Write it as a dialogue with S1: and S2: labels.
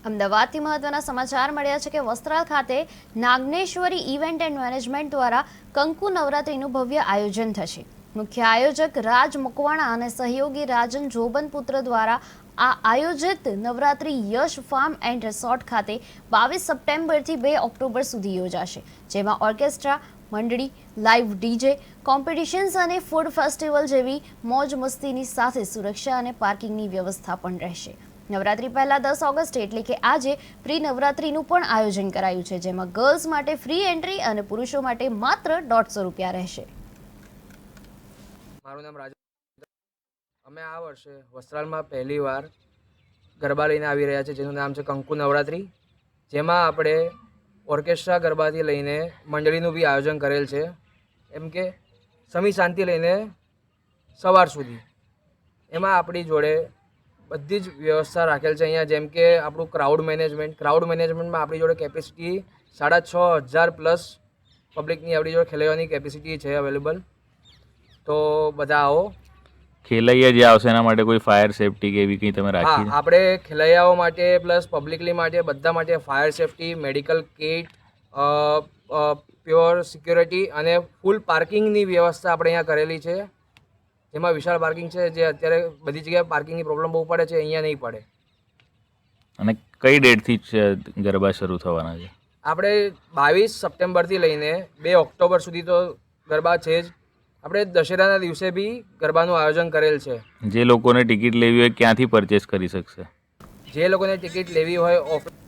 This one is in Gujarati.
S1: અમદાવાદથી મહત્વના સમાચાર મળ્યા છે કે વસ્ત્રાલ ખાતે નાગનેશ્વરી ઇવેન્ટ એન્ડ મેનેજમેન્ટ દ્વારા કંકુ નવરાત્રીનું ભવ્ય આયોજન થશે. મુખ્ય આયોજક રાજ મકવાણા અને સહયોગી રાજન જોબનપુત્ર દ્વારા આ આયોજિત નવરાત્રી યશ ફાર્મ એન્ડ રિસોર્ટ ખાતે 22 સપ્ટેમ્બરથી 2 ઓક્ટોબર સુધી યોજાશે, જેમાં ઓર્કેસ્ટ્રા મંડળી, લાઇવ ડીજે, કોમ્પિટિશન્સ અને ફૂડ ફેસ્ટિવલ જેવી મોજ મસ્તીની સાથે સુરક્ષા અને પાર્કિંગની વ્યવસ્થા પણ રહેશે. નવરાત્રી પહેલા 10 ઓગસ્ટે એટલે કે આજે પ્રી નવરાત્રીનું પણ આયોજન કરાયું છે, જેમાં ગર્લ્સ માટે ફ્રી એન્ટ્રી અને પુરુષો માટે માત્ર 150 રૂપિયા રહેશે.
S2: મારું નામ રાજ. અમે આ વર્ષે વસ્ત્રાલમાં પહેલીવાર ગરબા લઈને આવી રહ્યા છે, જેનું નામ છે કંકુ નવરાત્રી, જેમાં આપણે ઓર્કેસ્ટ્રા ગરબાથી લઈને મંડળીનું બી આયોજન કરેલ છે. એમ કે સમી શાંતિ લઈને સવાર સુધી એમાં આપણી જોડે બધી જ વ્યવસ્થા રાખેલ છે અહીંયા. જેમ કે આપણું ક્રાઉડ મેનેજમેન્ટમાં આપણી જોડે કેપેસિટી 6,500 પ્લસ પબ્લિકની આપણી જોડે ખેલવાની કેપેસિટી છે અવેલેબલ. તો બધા આવો.
S3: ખેલૈયા જે આવશે એના માટે કોઈ ફાયર સેફટી કે એવી કંઈ તમે રાખી?
S2: હા, આપણે ખેલૈયાઓ માટે પ્લસ પબ્લિકલી માટે બધા માટે fire safety, medical kit, pure security અને ફૂલ પાર્કિંગની વ્યવસ્થા આપણે અહીંયા કરેલી છે, જેમાં વિશાળ પાર્કિંગ છે. જે અત્યારે બધી જગ્યાએ પાર્કિંગની પ્રોબ્લેમ બહુ પડે છે, અહીંયા નહીં પડે.
S3: અને કઈ ડેટથી ગરબા શરૂ થવાના છે?
S2: આપણે 22 સપ્ટેમ્બરથી લઈને 2 ઓક્ટોબર સુધી તો ગરબા છે જ. આપણે દશેરાના દિવસે બી ગરબાનું આયોજન કરેલ છે.
S3: જે લોકોને ટિકિટ લેવી હોય ક્યાંથી પરચેસ કરી શકશે?
S2: જે લોકોને ટિકિટ લેવી હોય